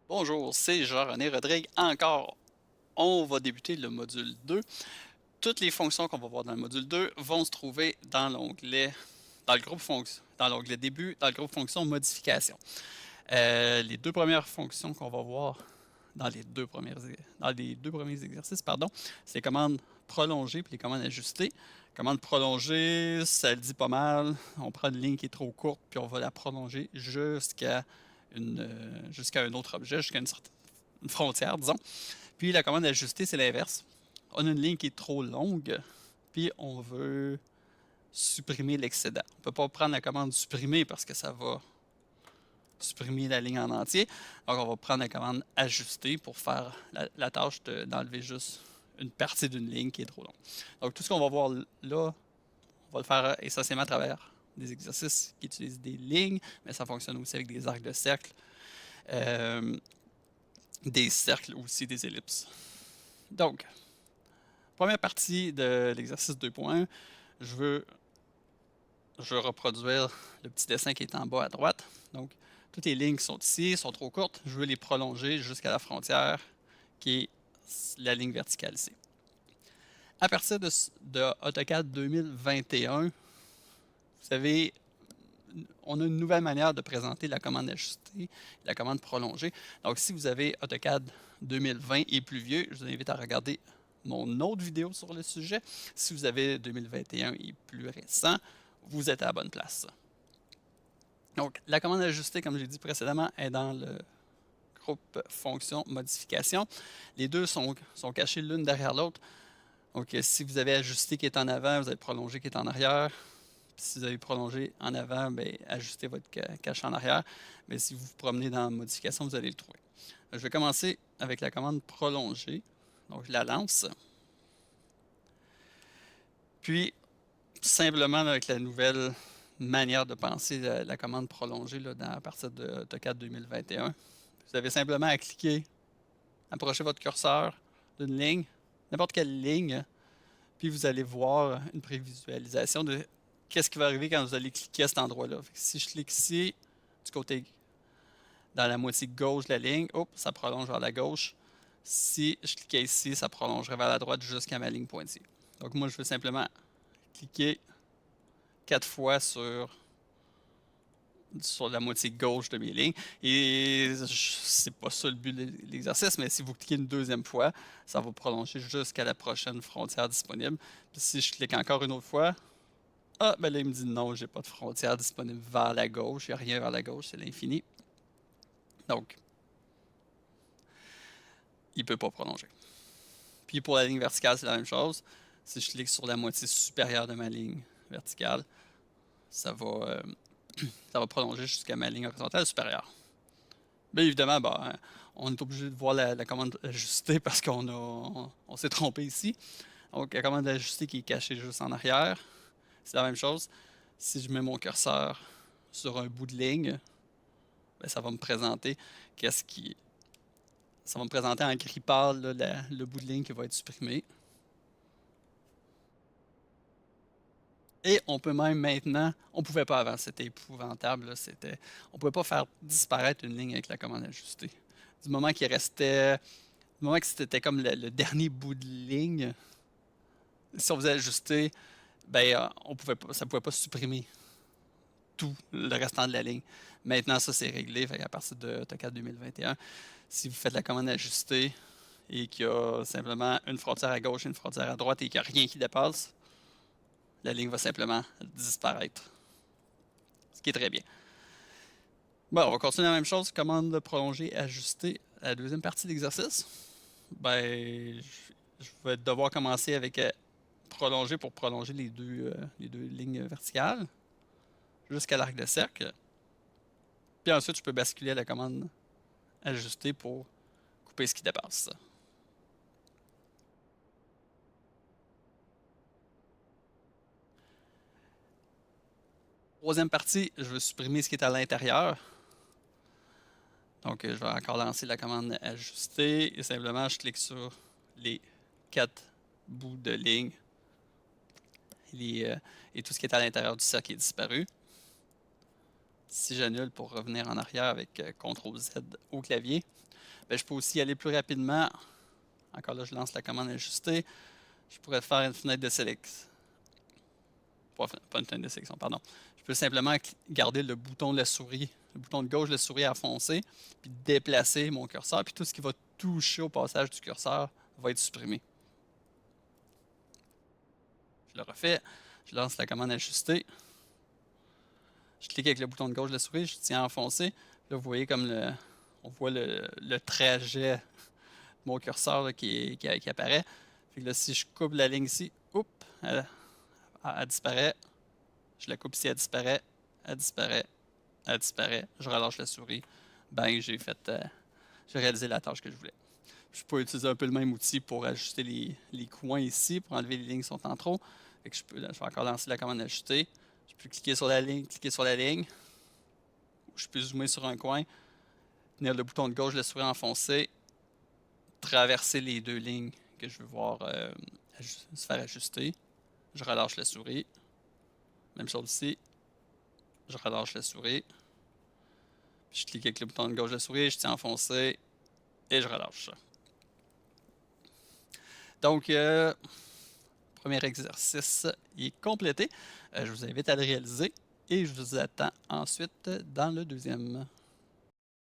Bonjour, c'est Jean-René Rodrigue. Encore, on va débuter le module 2. Toutes les fonctions qu'on va voir dans le module 2 vont se trouver dans l'onglet, dans le groupe fonction, dans l'onglet début, dans le groupe fonction modification. Les deux premières fonctions qu'on va voir dans les deux premiers exercices, pardon, c'est les commandes prolongées et les commandes ajustées. Commande prolongée, ça le dit pas mal. On prend une ligne qui est trop courte puis on va la prolonger jusqu'à un autre objet, jusqu'à une certaine frontière, disons. Puis la commande ajustée, c'est l'inverse. On a une ligne qui est trop longue, puis on veut supprimer l'excédent. On ne peut pas prendre la commande supprimer parce que ça va supprimer la ligne en entier. Donc on va prendre la commande ajuster pour faire la tâche d'enlever juste une partie d'une ligne qui est trop longue. Donc tout ce qu'on va voir là, on va le faire essentiellement à travers des exercices qui utilisent des lignes, mais ça fonctionne aussi avec des arcs de cercle, euh, des cercles aussi, des ellipses. Donc, première partie de l'exercice 2.1, je veux reproduire le petit dessin qui est en bas à droite. Donc, toutes les lignes qui sont ici sont trop courtes. Je veux les prolonger jusqu'à la frontière qui est la ligne verticale ici. À partir de AutoCAD 2021, vous savez, on a une nouvelle manière de présenter la commande ajustée, la commande prolongée. Donc, si vous avez AutoCAD 2020 et plus vieux, je vous invite à regarder mon autre vidéo sur le sujet. Si vous avez 2021 et plus récent, vous êtes à la bonne place. Donc, la commande ajustée, comme je l'ai dit précédemment, est dans le groupe fonction modification. Les deux sont cachés l'une derrière l'autre. Donc, si vous avez ajusté qui est en avant, vous avez prolongé qui est en arrière. Si vous avez prolongé en avant, bien, ajustez votre cache en arrière. Mais si vous vous promenez dans modification, vous allez le trouver. Je vais commencer avec la commande prolonger. Donc, je la lance. Puis, simplement avec la nouvelle manière de penser la commande prolongée là, à partir de AutoCAD 2021, vous avez simplement à cliquer, approcher votre curseur d'une ligne, n'importe quelle ligne, puis vous allez voir une prévisualisation de qu'est-ce qui va arriver quand vous allez cliquer à cet endroit-là. Si je clique ici, du côté dans la moitié gauche de la ligne, hop, ça prolonge vers la gauche. Si je cliquais ici, ça prolongerait vers la droite jusqu'à ma ligne pointillée. Donc moi, je vais simplement cliquer 4 fois sur la moitié gauche de mes lignes. Et c'est pas ça le but de l'exercice, mais si vous cliquez une deuxième fois, ça va prolonger jusqu'à la prochaine frontière disponible. Puis si je clique encore une autre fois, ah, ben là, il me dit non, j'ai pas de frontière disponible vers la gauche, il n'y a rien vers la gauche, c'est l'infini. Donc, il ne peut pas prolonger. Puis pour la ligne verticale, c'est la même chose. Si je clique sur la moitié supérieure de ma ligne verticale, ça va, ça va prolonger jusqu'à ma ligne horizontale supérieure. Bien évidemment, ben, on est obligé de voir la commande ajustée parce on s'est trompé ici. Donc la commande ajustée qui est cachée juste en arrière, c'est la même chose. Si je mets mon curseur sur un bout de ligne, ben, ça va me présenter qu'est-ce qui. Ça va me présenter en gris pâle là, le bout de ligne qui va être supprimé. Et on peut même maintenant, on pouvait pas avant, c'était épouvantable, là, on pouvait pas faire disparaître une ligne avec la commande ajustée. Du moment qu'il restait, du moment que c'était comme le dernier bout de ligne, si on faisait ajuster, ben ça pouvait pas supprimer tout le restant de la ligne. Maintenant, ça c'est réglé, fait à partir de AutoCAD 2021, si vous faites la commande ajustée et qu'il y a simplement une frontière à gauche et une frontière à droite et qu'il n'y a rien qui dépasse, la ligne va simplement disparaître. Ce qui est très bien. Bon, on va continuer la même chose. Commande de prolonger, ajuster la deuxième partie de l'exercice. Ben, je vais devoir commencer avec prolonger pour prolonger les deux lignes verticales jusqu'à l'arc de cercle. Puis ensuite, je peux basculer à la commande ajuster pour couper ce qui dépasse. Troisième partie, je veux supprimer ce qui est à l'intérieur. Donc, je vais encore lancer la commande ajuster et simplement, je clique sur les 4 bouts de ligne et tout ce qui est à l'intérieur du cercle est disparu. Si j'annule pour revenir en arrière avec CTRL Z au clavier, ben, je peux aussi aller plus rapidement. Encore là, je lance la commande ajuster. Je pourrais faire une fenêtre de sélection. Pas une fenêtre de sélection, pardon. Je peux simplement garder le bouton de la souris, le bouton de gauche de la souris à foncer, puis déplacer mon curseur, puis tout ce qui va toucher au passage du curseur va être supprimé. Je le refais, je lance la commande ajuster. Je clique avec le bouton de gauche de la souris, je tiens à enfoncer. Là, vous voyez comme on voit le trajet de mon curseur là, qui apparaît. Puis là, si je coupe la ligne ici, elle disparaît. Je la coupe ici, elle disparaît. Elle disparaît. Elle disparaît. Je relâche la souris. Bang, j'ai réalisé la tâche que je voulais. Je peux utiliser un peu le même outil pour ajuster les coins ici, pour enlever les lignes qui sont en trop. Fait que je vais encore lancer la commande ajuster. Je peux cliquer sur la ligne, cliquer sur la ligne. Je peux zoomer sur un coin, tenir le bouton de gauche de la souris enfoncé, traverser les deux lignes que je veux voir se faire ajuster. Je relâche la souris. Même chose ici. Je relâche la souris. Puis je clique avec le bouton de gauche de la souris, je tiens enfoncé et je relâche. Donc, premier exercice est complété. Je vous invite à le réaliser et je vous attends ensuite dans le deuxième.